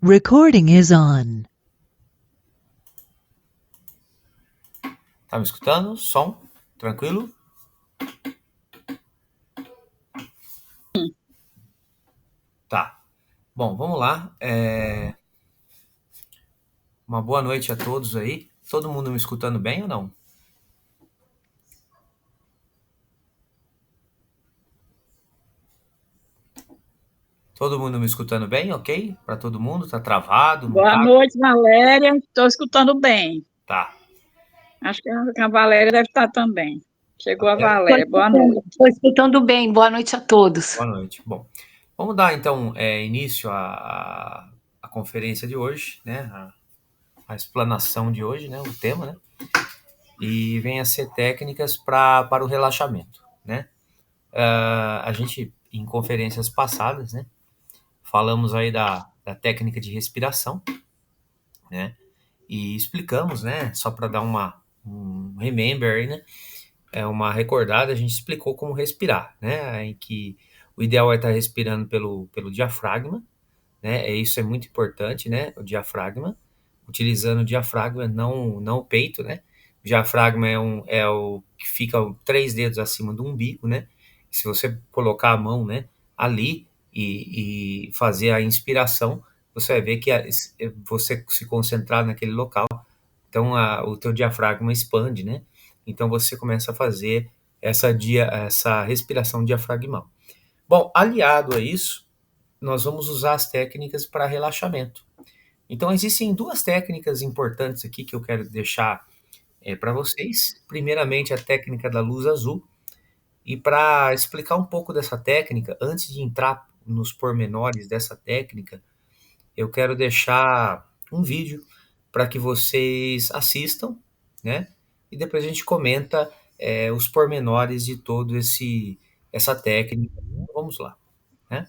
Recording is on. Tá me escutando? Som? Tranquilo? Tá. Bom, vamos lá. Uma boa noite a todos aí. Todo mundo me escutando bem ou não? Todo mundo me escutando bem, ok? Para todo mundo? Tá travado? Não Boa tá? noite, Valéria. Estou escutando bem. Tá. Acho que a Valéria deve estar também. Chegou a Valéria. Boa noite. Estou escutando bem. Boa noite a todos. Boa noite. Bom, vamos dar então início à conferência de hoje, né? A explanação de hoje, né? O tema, né? E vem a ser técnicas para o relaxamento, né? A gente, em conferências passadas, né? Falamos aí da técnica de respiração, né? E explicamos, né? Só para dar um remember aí, né? Uma recordada, a gente explicou como respirar, né? Em que o ideal é estar respirando pelo diafragma, né? Isso é muito importante, né? O diafragma, utilizando o diafragma, não o peito, né? O diafragma é o que fica 3 dedos acima do umbigo, né? Se você colocar a mão, né, ali e fazer a inspiração, você vai ver que você se concentrar naquele local, então o teu diafragma expande, né? Então você começa a fazer essa respiração diafragmal. Bom, aliado a isso, nós vamos usar as técnicas para relaxamento. Então, existem 2 técnicas importantes aqui que eu quero deixar para vocês. Primeiramente, a técnica da luz azul. E para explicar um pouco dessa técnica, antes de entrar nos pormenores dessa técnica, eu quero deixar um vídeo para que vocês assistam, né? E depois a gente comenta os pormenores de todo essa técnica. Vamos lá, né?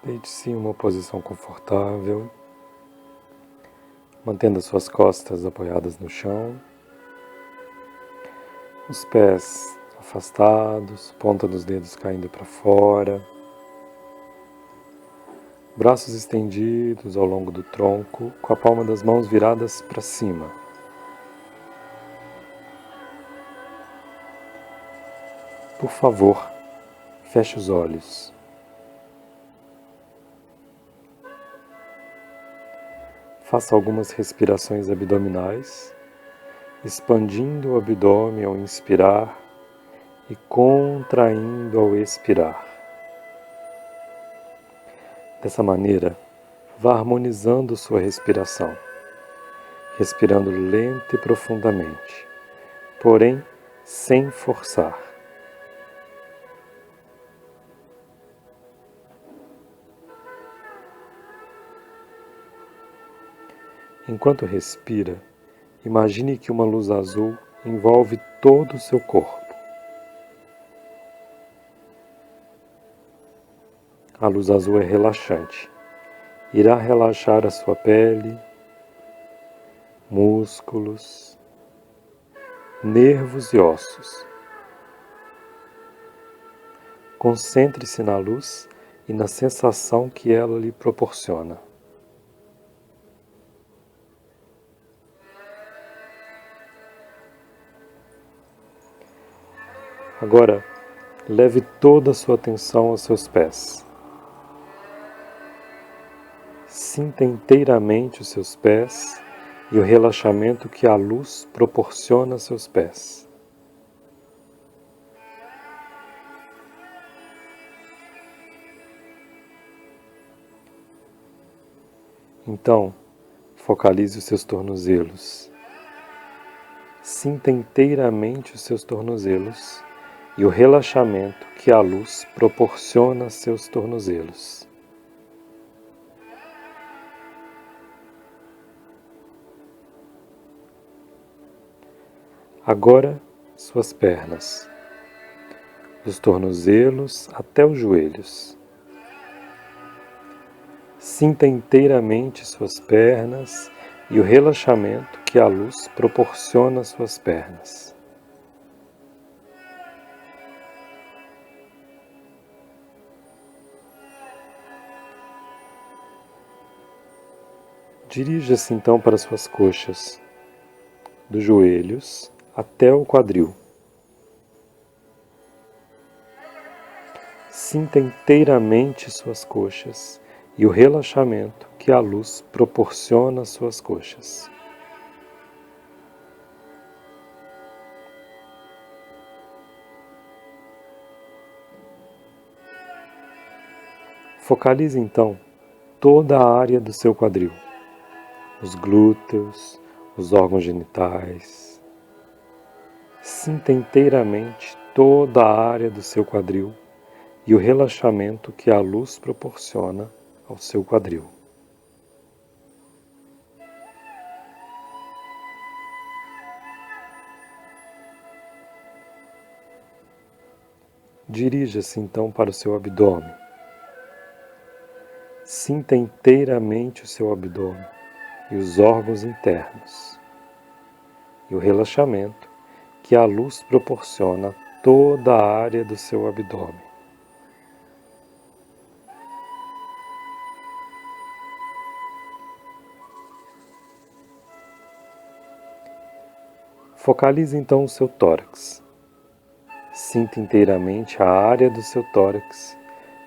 Deite-se em uma posição confortável, mantendo as suas costas apoiadas no chão, os pés afastados, ponta dos dedos caindo para fora, braços estendidos ao longo do tronco, com a palma das mãos viradas para cima. Por favor, feche os olhos. Faça algumas respirações abdominais, expandindo o abdômen ao inspirar e contraindo ao expirar. Dessa maneira, vá harmonizando sua respiração, respirando lenta e profundamente, porém sem forçar. Enquanto respira, imagine que uma luz azul envolve todo o seu corpo. A luz azul é relaxante. Irá relaxar a sua pele, músculos, nervos e ossos. Concentre-se na luz e na sensação que ela lhe proporciona. Agora, leve toda a sua atenção aos seus pés. Sinta inteiramente os seus pés e o relaxamento que a luz proporciona a seus pés. Então, focalize os seus tornozelos. Sinta inteiramente os seus tornozelos e o relaxamento que a luz proporciona a seus tornozelos. Agora, suas pernas, dos tornozelos até os joelhos. Sinta inteiramente suas pernas e o relaxamento que a luz proporciona às suas pernas. Dirija-se então para suas coxas, dos joelhos até o quadril. Sinta inteiramente suas coxas e o relaxamento que a luz proporciona às suas coxas. Focalize então toda a área do seu quadril, os glúteos, os órgãos genitais. Sinta inteiramente toda a área do seu quadril e o relaxamento que a luz proporciona ao seu quadril. Dirija-se então para o seu abdômen. Sinta inteiramente o seu abdômen e os órgãos internos, e o relaxamento que a luz proporciona a toda a área do seu abdômen. Focalize então o seu tórax. Sinta inteiramente a área do seu tórax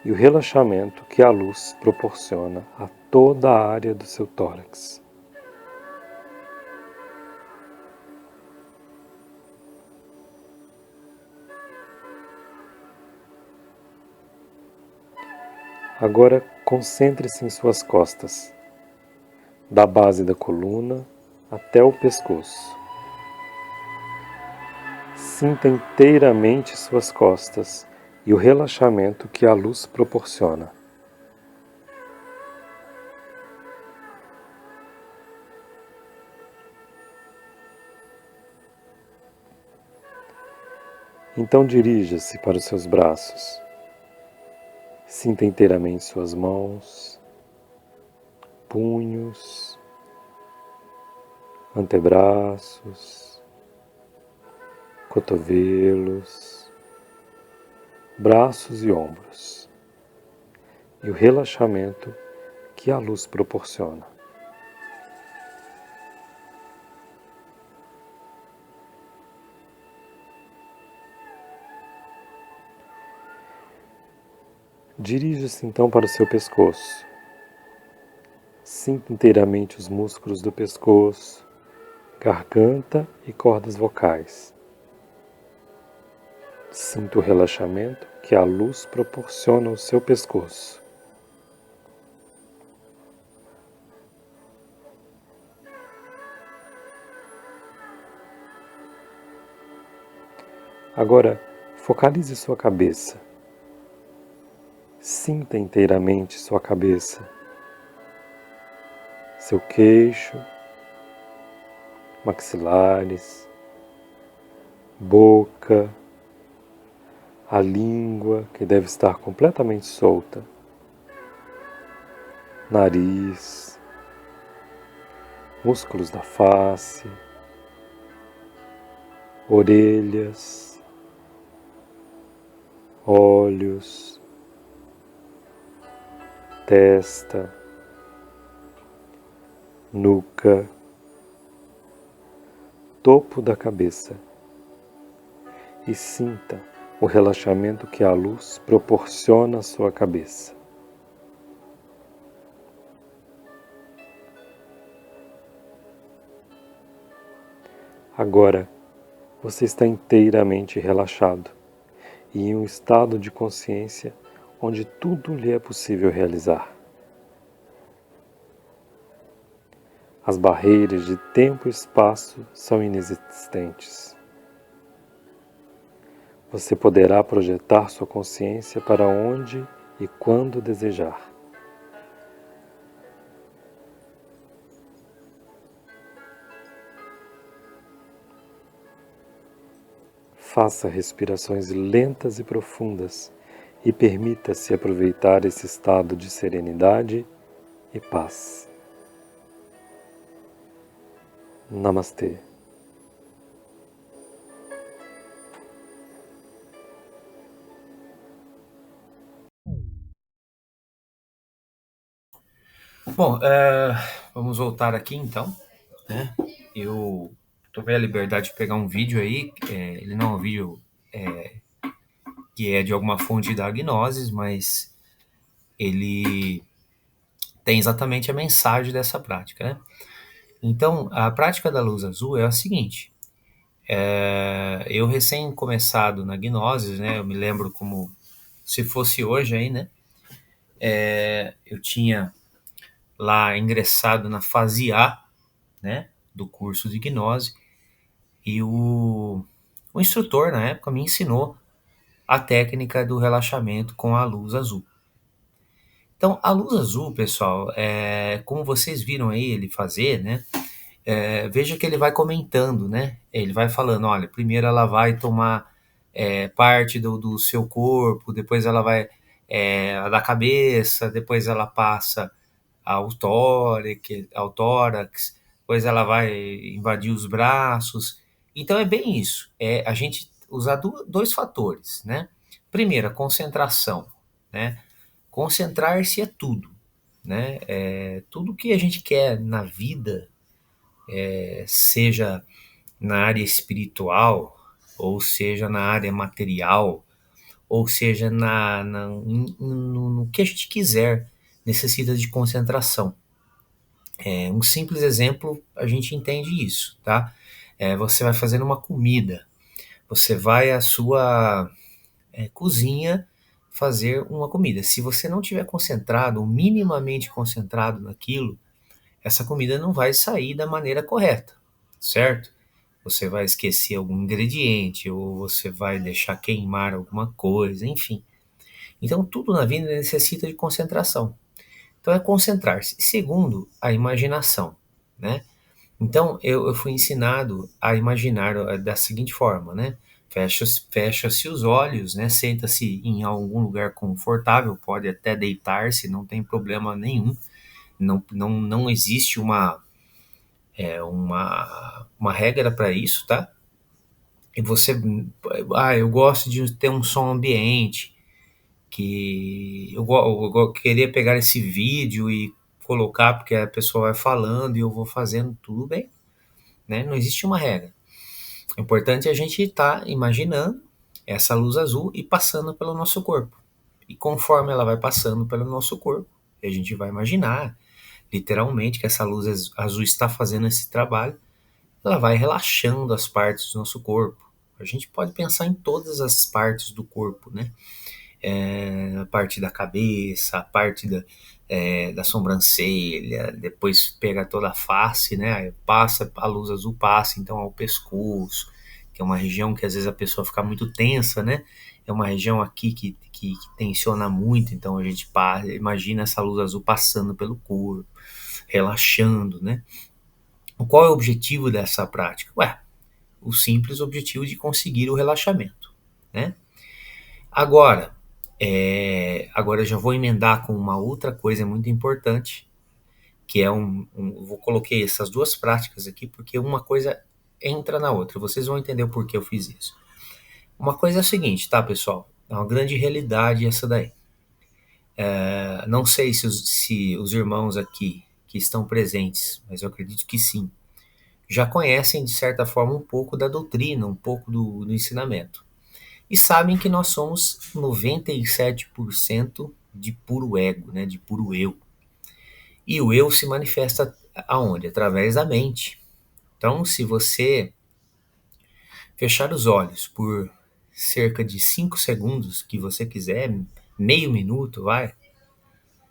e o relaxamento que a luz proporciona a toda a área do seu tórax. Agora concentre-se em suas costas, da base da coluna até o pescoço. Sinta inteiramente suas costas e o relaxamento que a luz proporciona. Então dirija-se para os seus braços. Sinta inteiramente suas mãos, punhos, antebraços, cotovelos, braços e ombros, e o relaxamento que a luz proporciona. Dirija-se então para o seu pescoço. Sinta inteiramente os músculos do pescoço, garganta e cordas vocais. Sinta o relaxamento que a luz proporciona ao seu pescoço. Agora, focalize sua cabeça. Sinta inteiramente sua cabeça, seu queixo, maxilares, boca, a língua, que deve estar completamente solta, nariz, músculos da face, orelhas, olhos, testa, nuca, topo da cabeça, e sinta o relaxamento que a luz proporciona à sua cabeça. Agora, você está inteiramente relaxado e em um estado de consciência onde tudo lhe é possível realizar. As barreiras de tempo e espaço são inexistentes. Você poderá projetar sua consciência para onde e quando desejar. Faça respirações lentas e profundas e permita-se aproveitar esse estado de serenidade e paz. Namastê. Bom, vamos voltar aqui então, né? Eu tomei a liberdade de pegar um vídeo aí, ele não é um vídeo que é de alguma fonte da Gnosis, mas ele tem exatamente a mensagem dessa prática, né? Então, a prática da luz azul é a seguinte: eu recém começado na Gnosis, né? Eu me lembro como se fosse hoje aí, né? Eu tinha lá ingressado na fase A, né? Do curso de Gnose, e o instrutor na época me ensinou a técnica do relaxamento com a luz azul. Então, a luz azul, pessoal, como vocês viram aí ele fazer, né? Veja que ele vai comentando, né? Ele vai falando, olha, primeiro ela vai tomar parte do seu corpo, depois ela vai da cabeça, depois ela passa ao tórax, depois ela vai invadir os braços. Então é bem isso, a gente usar dois fatores, né? Primeiro, a concentração, né? Concentrar-se é tudo, né? Tudo que a gente quer na vida, seja na área espiritual, ou seja na área material, ou seja no que a gente quiser, necessita de concentração. Um simples exemplo, a gente entende isso, tá? Você vai fazendo uma comida, você vai à sua cozinha fazer uma comida. Se você não tiver concentrado, ou minimamente concentrado naquilo, essa comida não vai sair da maneira correta, certo? Você vai esquecer algum ingrediente, ou você vai deixar queimar alguma coisa, enfim. Então, tudo na vida necessita de concentração. Então, é concentrar-se. Segundo, a imaginação, né? Então, eu fui ensinado a imaginar da seguinte forma, né? Fecha-se os olhos, né? Senta-se em algum lugar confortável, pode até deitar-se, não tem problema nenhum. Não existe uma regra para isso, tá? E você, eu gosto de ter um som ambiente, que eu queria pegar esse vídeo e colocar porque a pessoa vai falando e eu vou fazendo tudo bem, né? Não existe uma regra. O importante é a gente estar imaginando essa luz azul e passando pelo nosso corpo. E conforme ela vai passando pelo nosso corpo, a gente vai imaginar, literalmente, que essa luz azul está fazendo esse trabalho, ela vai relaxando as partes do nosso corpo. A gente pode pensar em todas as partes do corpo, né? A parte da cabeça, a parte da sobrancelha, depois pega toda a face, né? Passa, a luz azul passa então ao pescoço, que é uma região que às vezes a pessoa fica muito tensa, né? É uma região aqui que tensiona muito, então a gente imagina essa luz azul passando pelo corpo, relaxando, né? Qual é o objetivo dessa prática? O simples objetivo de conseguir o relaxamento, né? Agora eu já vou emendar com uma outra coisa muito importante, que é eu coloquei essas duas práticas aqui porque uma coisa entra na outra. Vocês vão entender o porquê eu fiz isso. Uma coisa é a seguinte, tá, pessoal? É uma grande realidade essa daí. Não sei se os irmãos aqui que estão presentes, mas eu acredito que sim, já conhecem de certa forma um pouco da doutrina, um pouco do ensinamento. E sabem que nós somos 97% de puro ego, né, de puro eu. E o eu se manifesta aonde? Através da mente. Então, se você fechar os olhos por cerca de 5 segundos que você quiser, meio minuto, vai,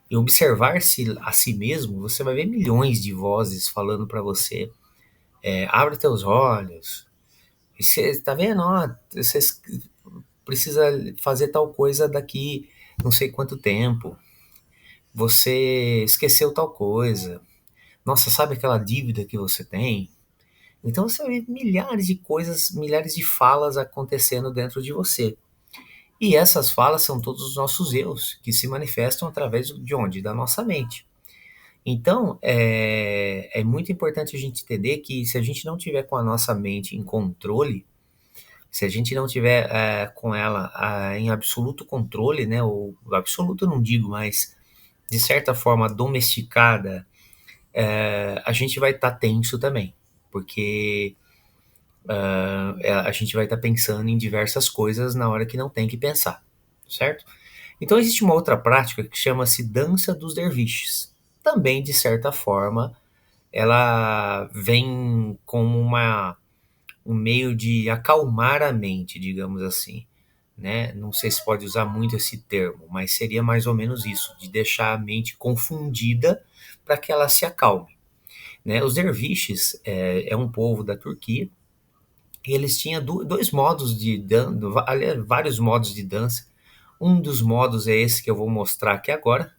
e observar-se a si mesmo, você vai ver milhões de vozes falando para você, abre teus olhos, você tá vendo, ó, você precisa fazer tal coisa daqui não sei quanto tempo, você esqueceu tal coisa, nossa, sabe aquela dívida que você tem? Então você vê milhares de coisas, milhares de falas acontecendo dentro de você. E essas falas são todos os nossos erros, que se manifestam através de onde? Da nossa mente. Então, é muito importante a gente entender que se a gente não tiver com a nossa mente em controle, se a gente não tiver com ela em absoluto controle, né, ou absoluto eu não digo, mas de certa forma domesticada, a gente vai estar tenso também, porque a gente vai estar pensando em diversas coisas na hora que não tem que pensar, certo? Então existe uma outra prática que chama-se dança dos derviches. Também, de certa forma, ela vem como um meio de acalmar a mente, digamos assim. Né? Não sei se pode usar muito esse termo, mas seria mais ou menos isso, de deixar a mente confundida para que ela se acalme. Né? Os derviches é um povo da Turquia e eles tinham dois modos de dança, vários modos de dança. Um dos modos é esse que eu vou mostrar aqui agora,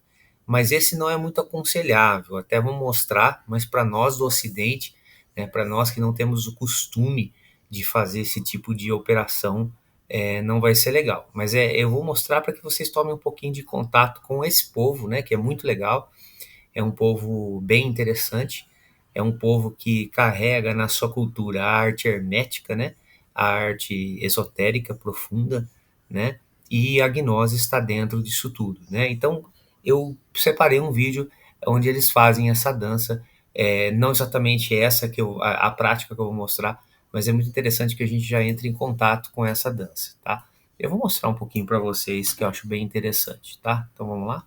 mas esse não é muito aconselhável. Até vou mostrar, mas para nós do Ocidente, né, para nós que não temos o costume de fazer esse tipo de operação, não vai ser legal. Mas eu vou mostrar para que vocês tomem um pouquinho de contato com esse povo, né, que é muito legal. É um povo bem interessante, é um povo que carrega na sua cultura a arte hermética, né? A arte esotérica profunda, né? E a gnose está dentro disso tudo, né? Então eu separei um vídeo onde eles fazem essa dança, não exatamente essa a prática que eu vou mostrar, mas é muito interessante que a gente já entre em contato com essa dança, tá? Eu vou mostrar um pouquinho para vocês que eu acho bem interessante, tá? Então vamos lá?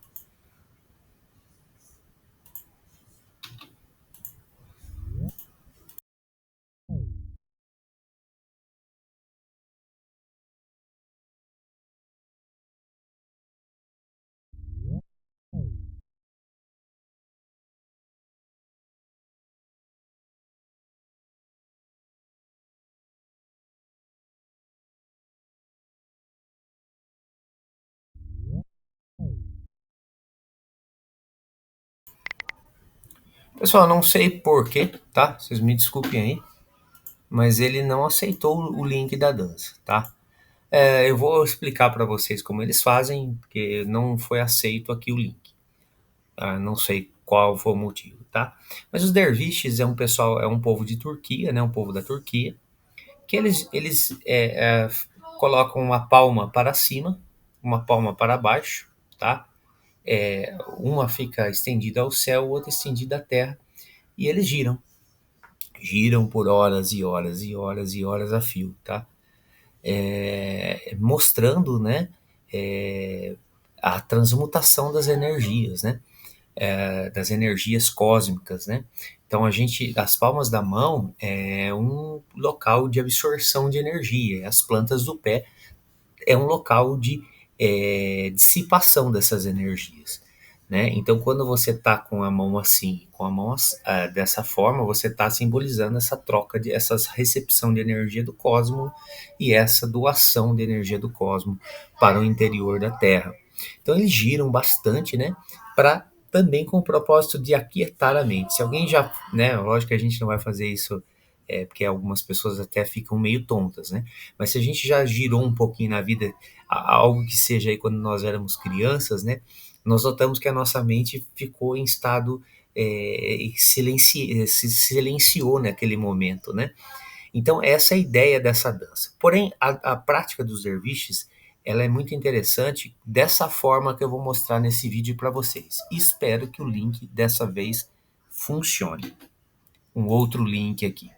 Pessoal, não sei porquê, tá? Vocês me desculpem aí, mas ele não aceitou o link da dança, tá? Eu vou explicar para vocês como eles fazem, porque não foi aceito aqui o link. Não sei qual foi o motivo, tá? Mas os derviches é um pessoal, é um povo de Turquia, né? Um povo da Turquia, que eles colocam uma palma para cima, uma palma para baixo, tá? Uma fica estendida ao céu, outra estendida à terra, e eles giram por horas e horas e horas e horas a fio, tá? Mostrando, né, é, a transmutação das energias, né? Das energias cósmicas, né? Então as palmas da mão é um local de absorção de energia, as plantas do pé é um local de dissipação dessas energias. Né? Então, quando você está com a mão assim, com a mão dessa forma, você está simbolizando essa troca, essa recepção de energia do cosmos e essa doação de energia do cosmos para o interior da Terra. Então, eles giram bastante, né? Para também com o propósito de aquietar a mente. Se alguém já, né? Lógico que a gente não vai fazer isso porque algumas pessoas até ficam meio tontas, né? Mas se a gente já girou um pouquinho na vida, algo que seja aí quando nós éramos crianças, né? Nós notamos que a nossa mente ficou em estado se silenciou naquele momento, né? Então essa é a ideia dessa dança. Porém, a prática dos derviches, ela é muito interessante dessa forma que eu vou mostrar nesse vídeo para vocês. Espero que o link dessa vez funcione. Um outro link aqui.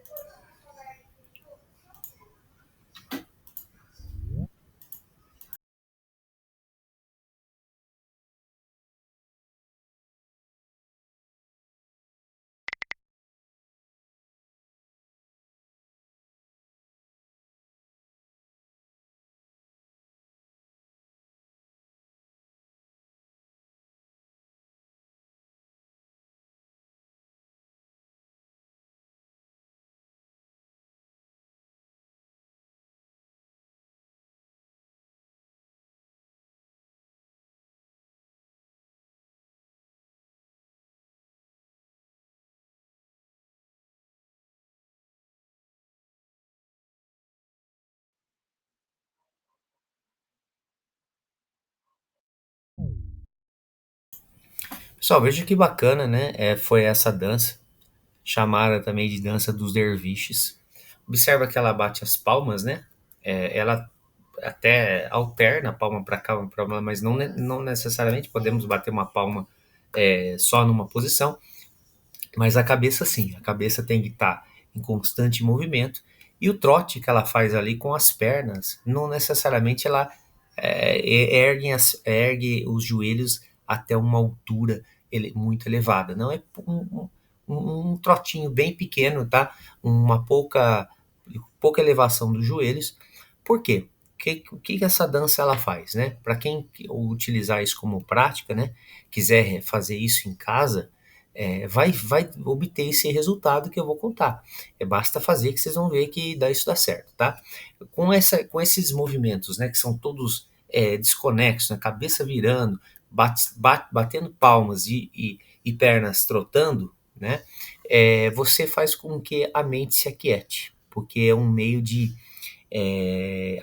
Pessoal, veja que bacana, né? Foi essa dança, chamada também de dança dos derviches. Observa que ela bate as palmas, né? Ela até alterna a palma para cá, para lá, mas não necessariamente podemos bater uma palma só numa posição, mas a cabeça sim, a cabeça tem que estar em constante movimento, e o trote que ela faz ali com as pernas, não necessariamente ela ergue os joelhos até uma altura muito elevada, não, é um trotinho bem pequeno, tá? Uma pouca elevação dos joelhos. Por quê? O que essa dança ela faz, né? Para quem utilizar isso como prática, né? Quiser fazer isso em casa, vai obter esse resultado que eu vou contar. Basta fazer que vocês vão ver que isso dá certo, tá? Com esses movimentos, né? Que são todos desconexos, né, cabeça virando, batendo palmas e pernas trotando, né? Você faz com que a mente se aquiete, porque é um meio de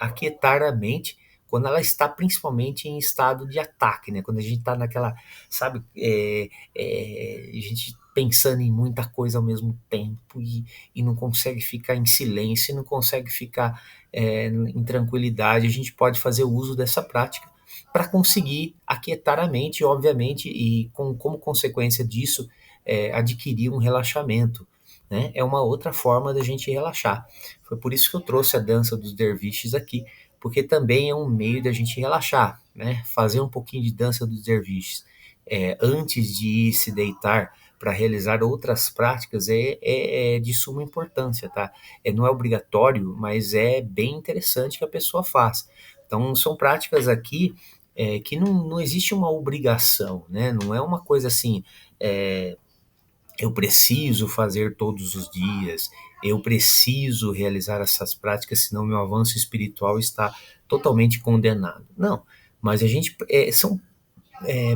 aquietar a mente quando ela está principalmente em estado de ataque, né? Quando a gente está naquela, sabe, a gente pensando em muita coisa ao mesmo tempo e não consegue ficar em silêncio, não consegue ficar em tranquilidade, a gente pode fazer uso dessa prática para conseguir aquietar a mente, obviamente, e como consequência disso, adquirir um relaxamento, né? É uma outra forma da gente relaxar. Foi por isso que eu trouxe a dança dos derviches aqui, porque também é um meio da gente relaxar, né? Fazer um pouquinho de dança dos derviches antes de ir se deitar para realizar outras práticas é de suma importância, tá? Não é obrigatório, mas é bem interessante que a pessoa faça. Então, são práticas aqui que não existe uma obrigação, né? Não é uma coisa assim, eu preciso fazer todos os dias, eu preciso realizar essas práticas, senão meu avanço espiritual está totalmente condenado. Não, mas a gente são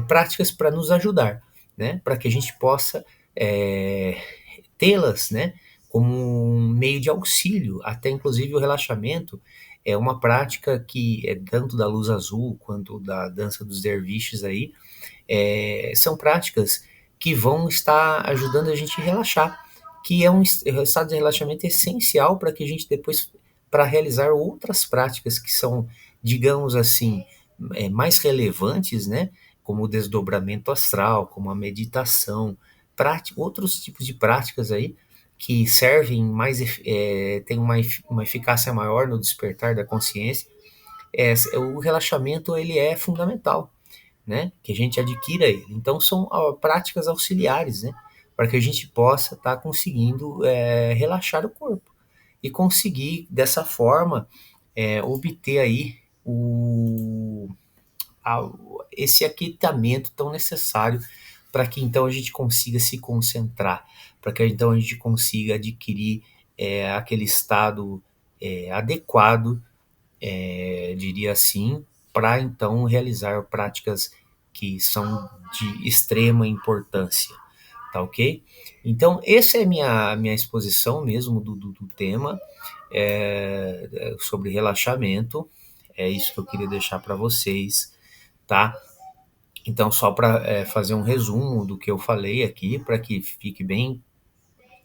práticas para nos ajudar, né? Para que a gente possa tê-las, né? Como um meio de auxílio, até inclusive o relaxamento é uma prática que tanto da luz azul quanto da dança dos derviches aí, são práticas que vão estar ajudando a gente a relaxar, que é um estado de relaxamento essencial para que a gente depois, para realizar outras práticas que são, digamos assim, mais relevantes, né? Como o desdobramento astral, como a meditação, outros tipos de práticas aí que servem mais, tem uma eficácia maior no despertar da consciência. O relaxamento ele é fundamental, né? Que a gente adquira ele. Então são práticas auxiliares, né? Para que a gente possa estar conseguindo relaxar o corpo e conseguir dessa forma obter aí esse aquietamento tão necessário para que então a gente consiga se concentrar, para que então a gente consiga adquirir aquele estado adequado, diria assim, para então realizar práticas que são de extrema importância, tá ok? Então, essa é minha exposição mesmo do tema sobre relaxamento, é isso que eu queria deixar para vocês, tá? Então, só para fazer um resumo do que eu falei aqui, para que fique bem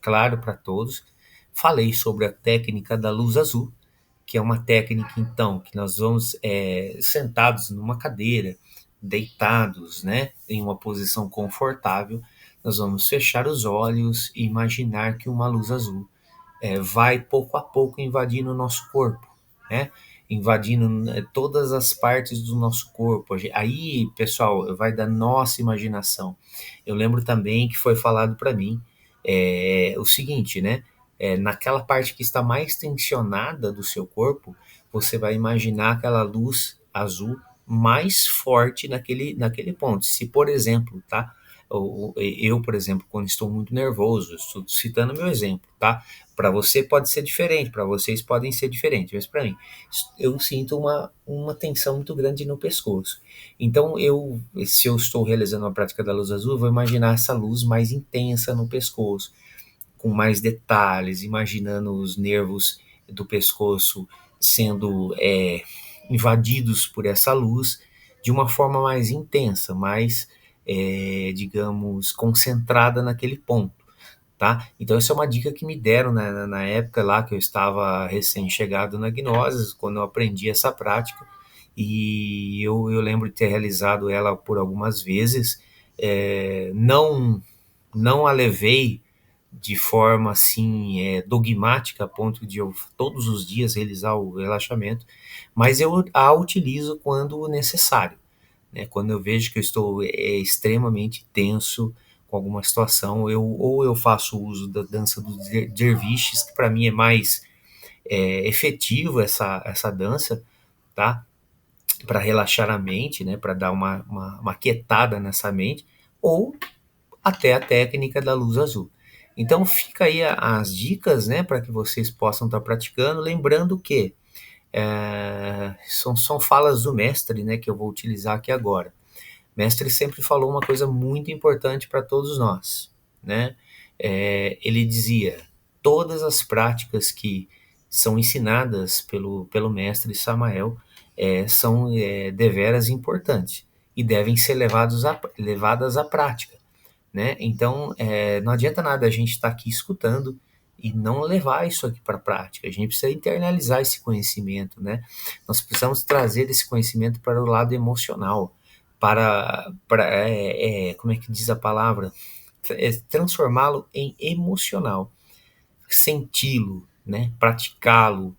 claro para todos, falei sobre a técnica da luz azul, que é uma técnica, então, que nós vamos sentados numa cadeira, deitados, né, em uma posição confortável, nós vamos fechar os olhos e imaginar que uma luz azul vai pouco a pouco invadindo o nosso corpo, né, invadindo todas as partes do nosso corpo. Aí, pessoal, vai da nossa imaginação. Eu lembro também que foi falado para mim o seguinte, né, naquela parte que está mais tensionada do seu corpo, você vai imaginar aquela luz azul mais forte naquele ponto. Se, por exemplo, tá? Eu, por exemplo, quando estou muito nervoso, estou citando meu exemplo, tá? Para você pode ser diferente, para vocês podem ser diferentes, mas para mim, eu sinto uma tensão muito grande no pescoço. Então, se eu estou realizando a prática da luz azul, eu vou imaginar essa luz mais intensa no pescoço, com mais detalhes, imaginando os nervos do pescoço sendo invadidos por essa luz de uma forma mais intensa, mais digamos, concentrada naquele ponto, tá? Então, essa é uma dica que me deram na época lá que eu estava recém-chegado na gnose, quando eu aprendi essa prática, e eu lembro de ter realizado ela por algumas vezes, não a levei de forma assim dogmática a ponto de eu todos os dias realizar o relaxamento, mas eu a utilizo quando necessário, né? Quando eu vejo que eu estou extremamente tenso com alguma situação, ou eu faço uso da dança dos derviches, que para mim é mais efetivo essa dança, tá? Para relaxar a mente, né? Para dar uma quietada nessa mente, ou até a técnica da luz azul. Então fica aí as dicas, né, para que vocês possam estar praticando, lembrando que são falas do mestre, né, que eu vou utilizar aqui agora. O mestre sempre falou uma coisa muito importante para todos nós, né? Ele dizia: todas as práticas que são ensinadas pelo mestre Samael são deveras importantes e devem ser levadas à prática, né? Então, não adianta nada a gente estar aqui escutando e não levar isso aqui para a prática. A gente precisa internalizar esse conhecimento, né? Nós precisamos trazer esse conhecimento para o lado emocional, como é que diz a palavra? Transformá-lo em emocional, senti-lo, né? Praticá-lo,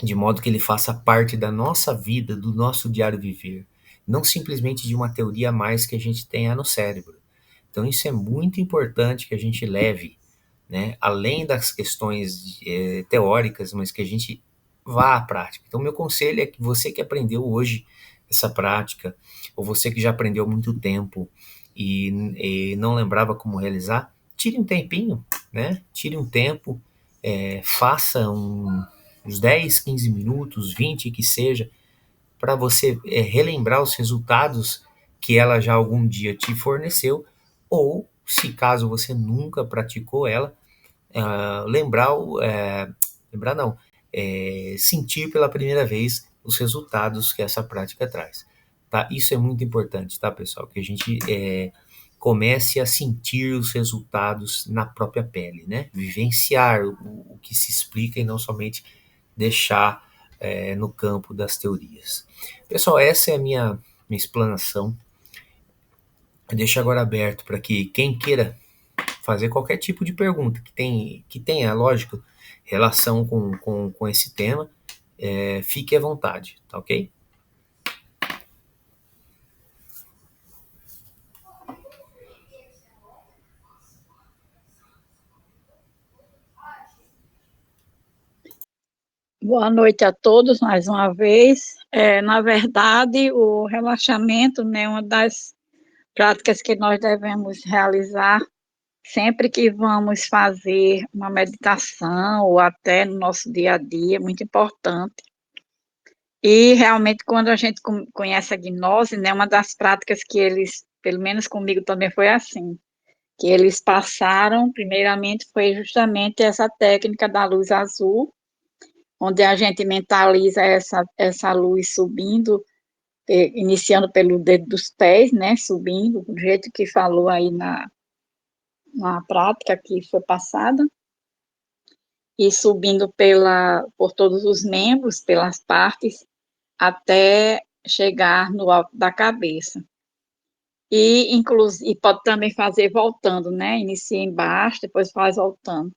de modo que ele faça parte da nossa vida, do nosso diário viver, não simplesmente de uma teoria a mais que a gente tenha no cérebro. Então isso é muito importante que a gente leve, né, além das questões teóricas, mas que a gente vá à prática. Então meu conselho é que você que aprendeu hoje essa prática, ou você que já aprendeu há muito tempo e não lembrava como realizar, tire um tempinho, né? Tire um tempo, faça uns 10, 15 minutos, 20 que seja, para você relembrar os resultados que ela já algum dia te forneceu, ou, se caso você nunca praticou ela, lembrar não, sentir pela primeira vez os resultados que essa prática traz. Tá? Isso é muito importante, tá, pessoal? Que a gente comece a sentir os resultados na própria pele, né? Vivenciar o que se explica e não somente deixar no campo das teorias. Pessoal, essa é a minha explanação. Eu deixo agora aberto para que quem queira fazer qualquer tipo de pergunta que tenha, lógico, relação com esse tema, fique à vontade, tá ok? Boa noite a todos mais uma vez. Na verdade, o relaxamento, né, é uma das práticas que nós devemos realizar sempre que vamos fazer uma meditação ou até no nosso dia a dia, é muito importante. E realmente, quando a gente conhece a gnose, né, uma das práticas que eles, pelo menos comigo também foi assim, que eles passaram, primeiramente, foi justamente essa técnica da luz azul, onde a gente mentaliza essa luz subindo, iniciando pelo dedo dos pés, né, subindo, do jeito que falou aí na prática que foi passada, e subindo por todos os membros, pelas partes, até chegar no alto da cabeça. E, inclusive, pode também fazer voltando, né, inicia embaixo, depois faz voltando.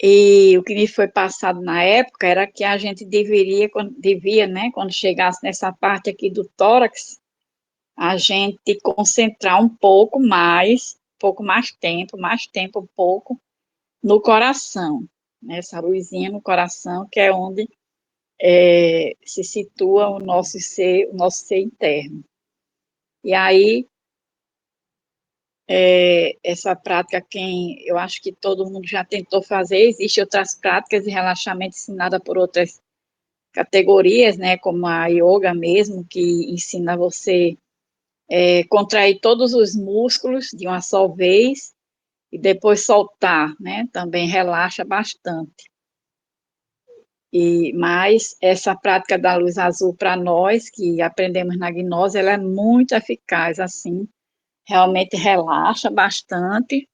E o que me foi passado na época era que a gente devia, né, quando chegasse nessa parte aqui do tórax, a gente concentrar um pouco mais um pouco, no coração, nessa luzinha no coração, que é onde se situa o nosso ser interno. E aí, essa prática, eu acho que todo mundo já tentou fazer, existem outras práticas de relaxamento ensinadas por outras categorias, né, como a yoga mesmo, que ensina você contrair todos os músculos de uma só vez e depois soltar, né, também relaxa bastante. Mas essa prática da luz azul para nós, que aprendemos na gnose, ela é muito eficaz, assim, realmente relaxa bastante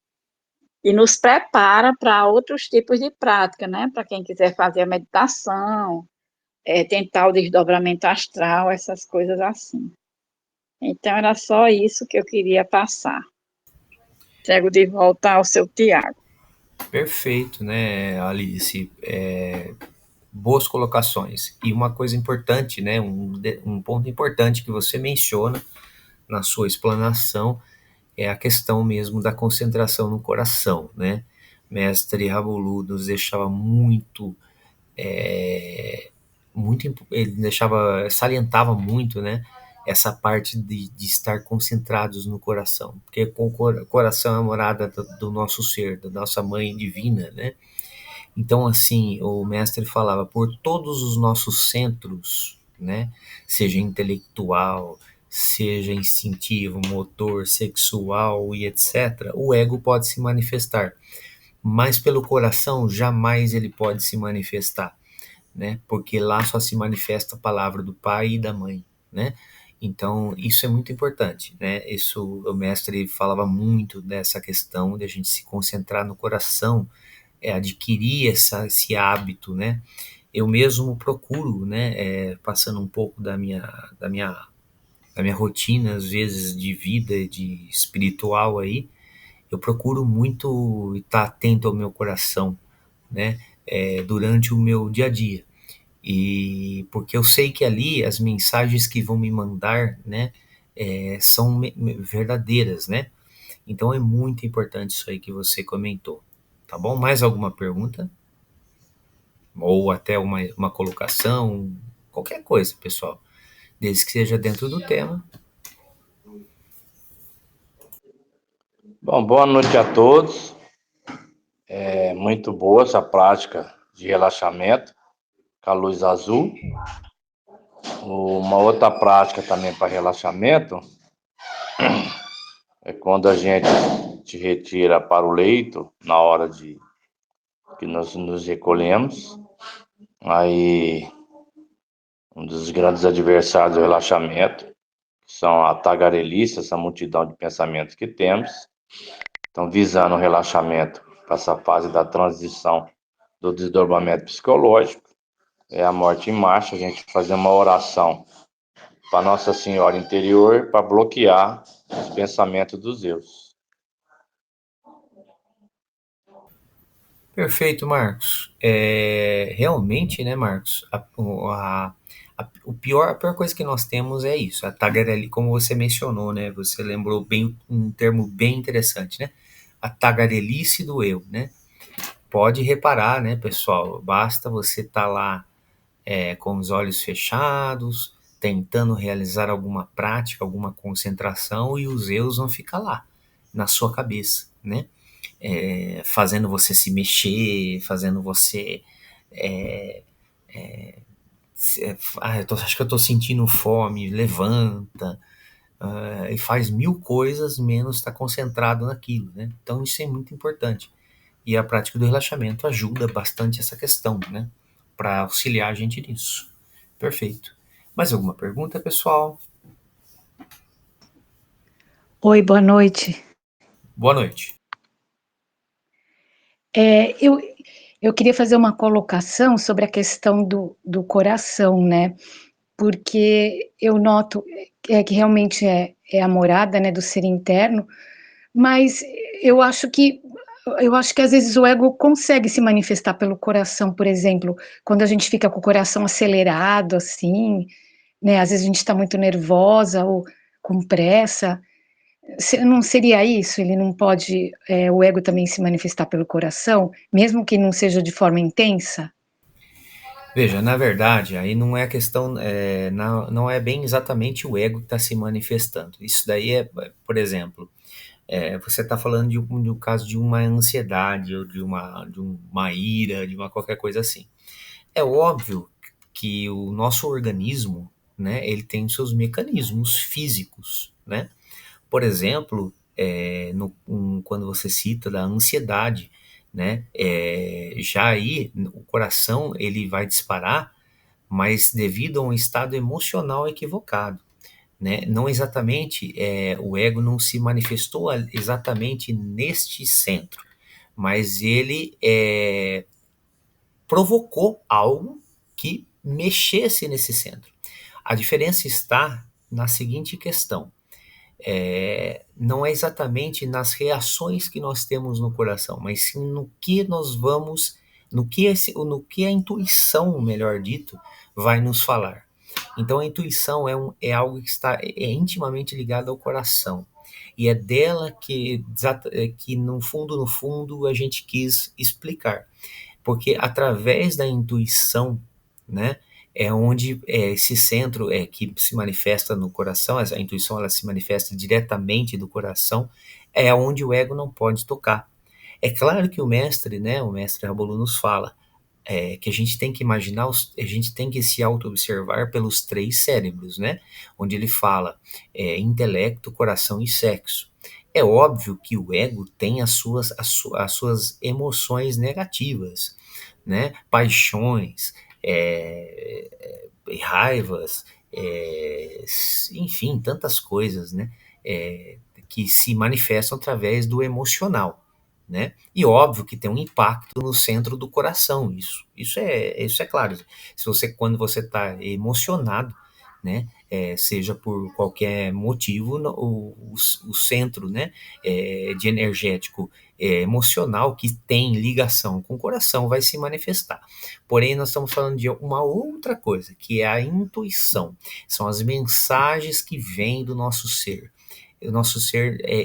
e nos prepara para outros tipos de prática, né? Para quem quiser fazer a meditação, tentar o desdobramento astral, essas coisas assim. Então, era só isso que eu queria passar. Entrego de volta ao seu Tiago. Perfeito, né, Alice? Boas colocações. E uma coisa importante, né, um ponto importante que você menciona na sua explanação é a questão mesmo da concentração no coração, né? Mestre Rabolu nos deixava ele salientava muito, né? Essa parte de estar concentrados no coração, porque com o coração é a morada do nosso ser, da nossa mãe divina, né? Então, assim, o mestre falava, por todos os nossos centros, né? Seja intelectual, seja instintivo, motor, sexual e etc., o ego pode se manifestar, mas pelo coração jamais ele pode se manifestar, né? Porque lá só se manifesta a palavra do pai e da mãe, né? Então, isso é muito importante, né? Isso, o mestre falava muito dessa questão de a gente se concentrar no coração, adquirir esse hábito, né? Eu mesmo procuro, né? Passando um pouco da minha rotina, às vezes, de vida, de espiritual aí, eu procuro muito estar atento ao meu coração, né? Durante o meu dia a dia. E porque eu sei que ali as mensagens que vão me mandar, né, são verdadeiras, né? Então é muito importante isso aí que você comentou. Tá bom? Mais alguma pergunta? Ou até uma colocação? Qualquer coisa, pessoal. Desde que seja dentro do tema. Bom, boa noite a todos. É muito boa essa prática de relaxamento com a luz azul. Uma outra prática também para relaxamento é quando a gente se retira para o leito, na hora de que nós nos recolhemos. Aí, um dos grandes adversários do relaxamento, que são a tagarelice, essa multidão de pensamentos que temos. Então, visando o relaxamento para essa fase da transição do desdobramento psicológico, é a morte em marcha, a gente fazer uma oração para Nossa Senhora interior para bloquear os pensamentos dos erros. Perfeito, Marcos. Realmente, né, Marcos, a pior coisa que nós temos é isso, a tagarela, como você mencionou, né? Você lembrou bem um termo bem interessante, né? A tagarelice do eu, né? Pode reparar, né, pessoal? Basta você estar lá com os olhos fechados, tentando realizar alguma prática, alguma concentração, e os eus vão ficar lá, na sua cabeça, né? Fazendo você se mexer, fazendo você. É, acho que eu estou sentindo fome, levanta, e faz mil coisas menos estar concentrado naquilo, né? Então isso é muito importante. E a prática do relaxamento ajuda bastante essa questão, né? Para auxiliar a gente nisso. Perfeito. Mais alguma pergunta, pessoal? Oi, boa noite. Boa noite. Eu queria fazer uma colocação sobre a questão do coração, né? Porque eu noto que realmente é a morada, né, do ser interno, mas eu acho que às vezes o ego consegue se manifestar pelo coração, por exemplo, quando a gente fica com o coração acelerado, assim, né? Às vezes a gente está muito nervosa ou com pressa. Não seria isso? Ele não pode, o ego também se manifestar pelo coração, mesmo que não seja de forma intensa? Veja, na verdade, aí não é questão, não é bem exatamente o ego que está se manifestando. Isso daí por exemplo, você está falando de um caso de uma ansiedade, ou de uma ira, de uma qualquer coisa assim. É óbvio que o nosso organismo, né, ele tem seus mecanismos físicos, né? Por exemplo, quando você cita da ansiedade, né? Já aí, o coração ele vai disparar, mas devido a um estado emocional equivocado, né? Não exatamente, o ego não se manifestou exatamente neste centro, mas ele provocou algo que mexesse nesse centro. A diferença está na seguinte questão: não é exatamente nas reações que nós temos no coração, mas sim no que nós vamos, no que a intuição, melhor dito, vai nos falar. Então a intuição é algo que está intimamente ligado ao coração. E é dela que no fundo, a gente quis explicar. Porque através da intuição, né, é onde esse centro que se manifesta no coração, a intuição ela se manifesta diretamente do coração, é onde o ego não pode tocar. É claro que o mestre Rabolu nos fala que a gente tem que imaginar, a gente tem que se auto-observar pelos 3 cérebros, né? Onde ele fala intelecto, coração e sexo. É óbvio que o ego tem as suas emoções negativas, né? Paixões, raivas, enfim, tantas coisas, né? Que se manifestam através do emocional, né? E óbvio que tem um impacto no centro do coração, isso é claro. Quando você está emocionado, né? Seja por qualquer motivo, o centro, né? De energético emocional que tem ligação com o coração vai se manifestar. Porém, nós estamos falando de uma outra coisa, que é a intuição. São as mensagens que vêm do nosso ser. O nosso ser